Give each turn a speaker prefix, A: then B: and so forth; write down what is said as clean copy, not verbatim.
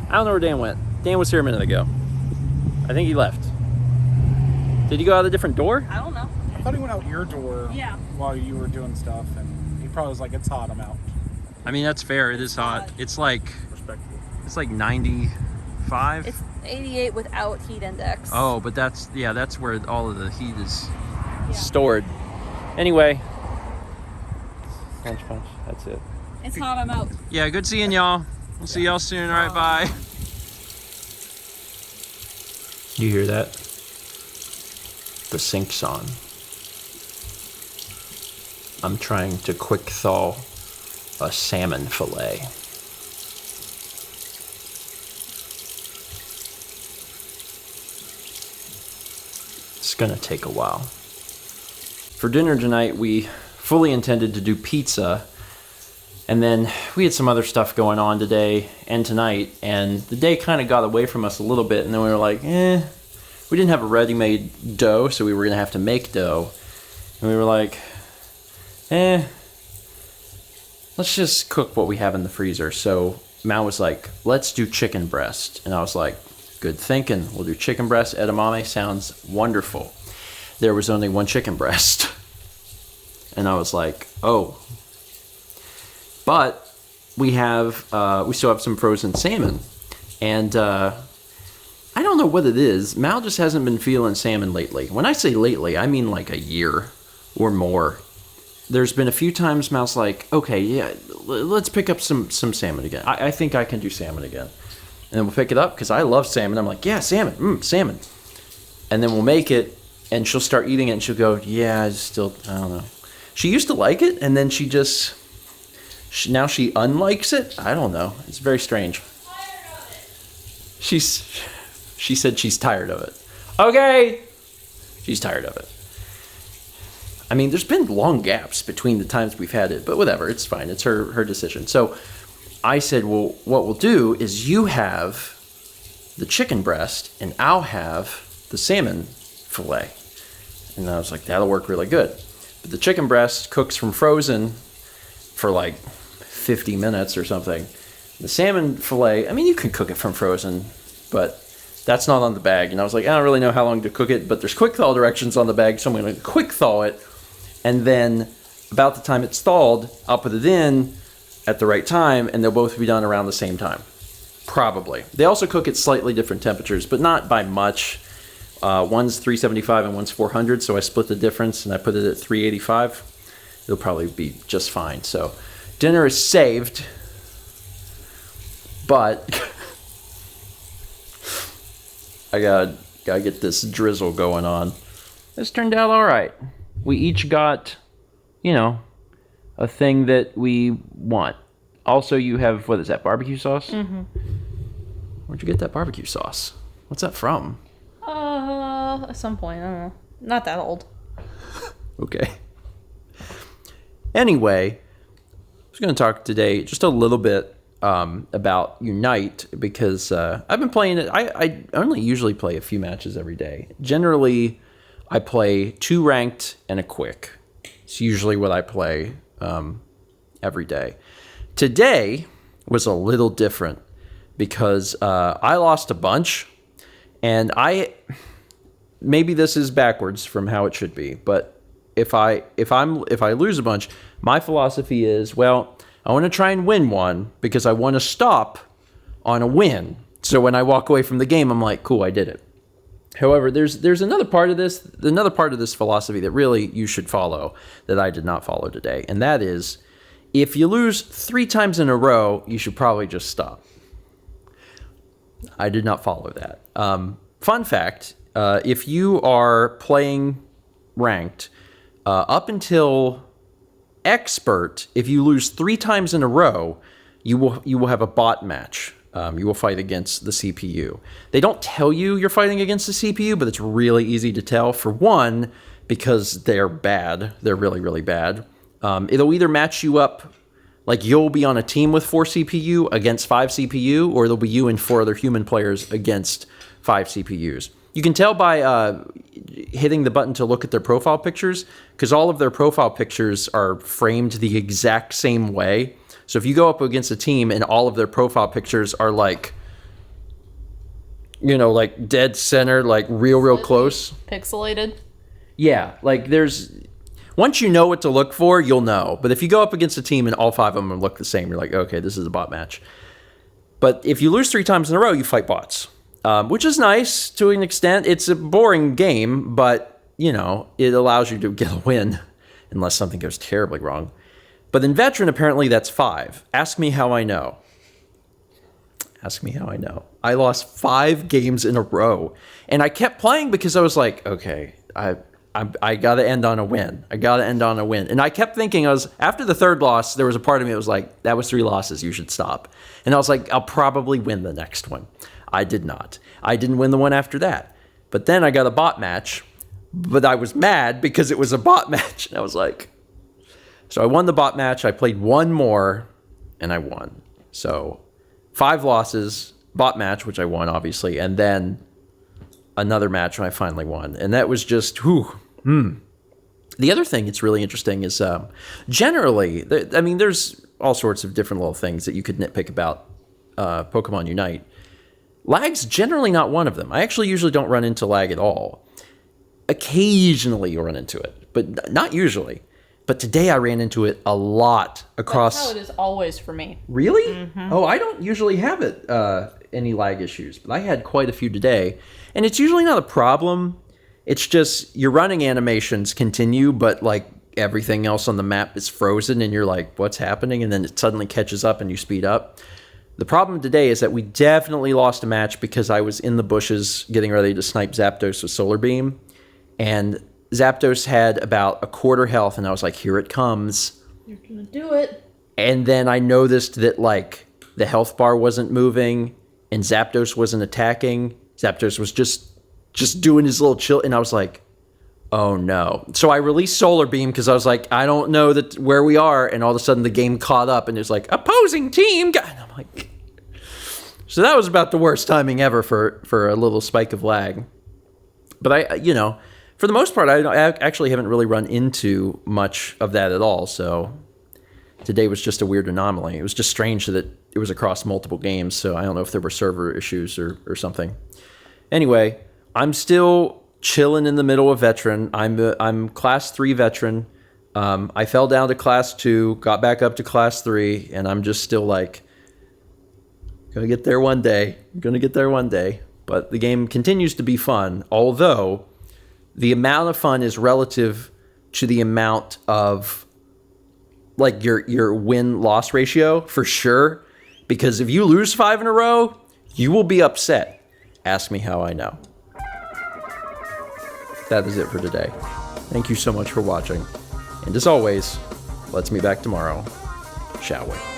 A: I don't know where Dan went. Dan was here a minute ago. I think he left. Did he go out a different door?
B: I don't know.
C: I thought he went out your door while you were doing stuff, and he probably was like, it's hot, I'm out.
A: I mean, that's fair. It is hot. It's like 95.
B: It's 88 without heat index.
A: Oh, but that's where all of the heat is stored. Anyway, punch. That's it.
B: It's hot, I'm out.
A: Yeah, good seeing y'all. We'll see y'all soon. All right, bye. You hear that? The sink's on. I'm trying to quick thaw a salmon fillet. It's gonna take a while. For dinner tonight, we fully intended to do pizza, and then we had some other stuff going on today and tonight, and the day kind of got away from us a little bit, and then we were like, we didn't have a ready-made dough, so we were gonna have to make dough, and we were like, let's just cook what we have in the freezer. So Mal was like, let's do chicken breast. And I was like, good thinking. We'll do chicken breast. Edamame sounds wonderful. There was only one chicken breast. And I was like, oh. But we still have some frozen salmon. And I don't know what it is. Mal just hasn't been feeling salmon lately. When I say lately, I mean like a year or more. There's been a few times Mal's like, okay, yeah, let's pick up some salmon again. I think I can do salmon again. And then we'll pick it up because I love salmon. I'm like, yeah, salmon. And then we'll make it, and she'll start eating it, and she'll go, yeah, I don't know. She used to like it, and then now she unlikes it. I don't know. It's very strange. She said she's tired of it. Okay. She's tired of it. I mean, there's been long gaps between the times we've had it, but whatever, it's fine. It's her decision. So I said, well, what we'll do is you have the chicken breast and I'll have the salmon fillet. And I was like, that'll work really good. But the chicken breast cooks from frozen for like 50 minutes or something. The salmon fillet, I mean, you can cook it from frozen, but that's not on the bag. And I was like, I don't really know how long to cook it, but there's quick thaw directions on the bag, so I'm going to quick thaw it. And then about the time it's thawed, I'll put it in at the right time, and they'll both be done around the same time. Probably. They also cook at slightly different temperatures, but not by much. One's 375 and one's 400, so I split the difference and I put it at 385. It'll probably be just fine. So dinner is saved, but I gotta get this drizzle going on. This turned out all right. We each got, a thing that we want. Also, you have, what is that, barbecue sauce? Mm-hmm. Where'd you get that barbecue sauce? What's that from?
B: At some point, I don't know. Not that old.
A: Okay. Anyway, I was going to talk today just a little bit about Unite, because I've been playing it. I only usually play a few matches every day. Generally, I play 2 ranked and a quick. It's usually what I play every day. Today was a little different because I lost a bunch, and maybe this is backwards from how it should be, but if I lose a bunch, my philosophy is, well, I want to try and win one because I want to stop on a win. So when I walk away from the game, I'm like, cool, I did it. However, there's another part of this philosophy that really you should follow that I did not follow today, and that is, if you lose 3 times in a row, you should probably just stop. I did not follow that. Fun fact, if you are playing ranked, up until expert, if you lose 3 times in a row, you will have a bot match. You will fight against the CPU. They don't tell you you're fighting against the CPU, but it's really easy to tell. For one, because they're bad. They're really, really bad. It'll either match you up, like you'll be on a team with 4 CPU against 5 CPU, or it'll be you and 4 other human players against 5 CPUs. You can tell by hitting the button to look at their profile pictures, because all of their profile pictures are framed the exact same way. So if you go up against a team and all of their profile pictures are like like dead center, like real close.
B: Pixelated.
A: Yeah, like once you know what to look for, you'll know. But if you go up against a team and all 5 of them look the same, you're like, okay, this is a bot match. But if you lose 3 times in a row, you fight bots, which is nice to an extent. It's a boring game, but, it allows you to get a win unless something goes terribly wrong. But in Veteran, apparently that's 5. Ask me how I know. I lost 5 games in a row. And I kept playing because I was like, okay, I got to end on a win. And I kept thinking, after the 3rd loss, there was a part of me that was like, that was 3 losses. You should stop. And I was like, I'll probably win the next one. I did not. I didn't win the one after that. But then I got a bot match, but I was mad because it was a bot match. And I was like, so I won the bot match. I played 1 more and I won. So 5 losses, bot match, which I won, obviously, and then another match when I finally won. And that was just, The other thing that's really interesting is generally, there's all sorts of different little things that you could nitpick about Pokemon Unite. Lag's generally not one of them. I actually usually don't run into lag at all. Occasionally you run into it, but not usually. But today I ran into it a lot across...
B: That's how it is always for me.
A: Really? Mm-hmm. Oh, I don't usually have it, any lag issues, but I had quite a few today. And it's usually not a problem. It's just your running animations continue, but like everything else on the map is frozen and you're like, what's happening? And then it suddenly catches up and you speed up. The problem today is that we definitely lost a match because I was in the bushes getting ready to snipe Zapdos with Solar Beam. And Zapdos had about a quarter health, and I was like, here it comes.
B: You're gonna do it.
A: And then I noticed that, like, the health bar wasn't moving, and Zapdos wasn't attacking. Zapdos was just doing his little chill, and I was like, oh no. So I released Solar Beam because I was like, I don't know where we are, and all of a sudden the game caught up, and it's like, opposing team! And I'm like... So that was about the worst timing ever for a little spike of lag. But for the most part, I actually haven't really run into much of that at all. So today was just a weird anomaly. It was just strange that it was across multiple games. So I don't know if there were server issues or something. Anyway, I'm still chilling in the middle of Veteran. I'm Class 3 Veteran. I fell down to Class 2, got back up to Class 3, and I'm just still like, gonna get there one day. But the game continues to be fun, although the amount of fun is relative to the amount of, like, your win-loss ratio, for sure. Because if you lose 5 in a row, you will be upset. Ask me how I know. That is it for today. Thank you so much for watching. And as always, let's meet back tomorrow, shall we?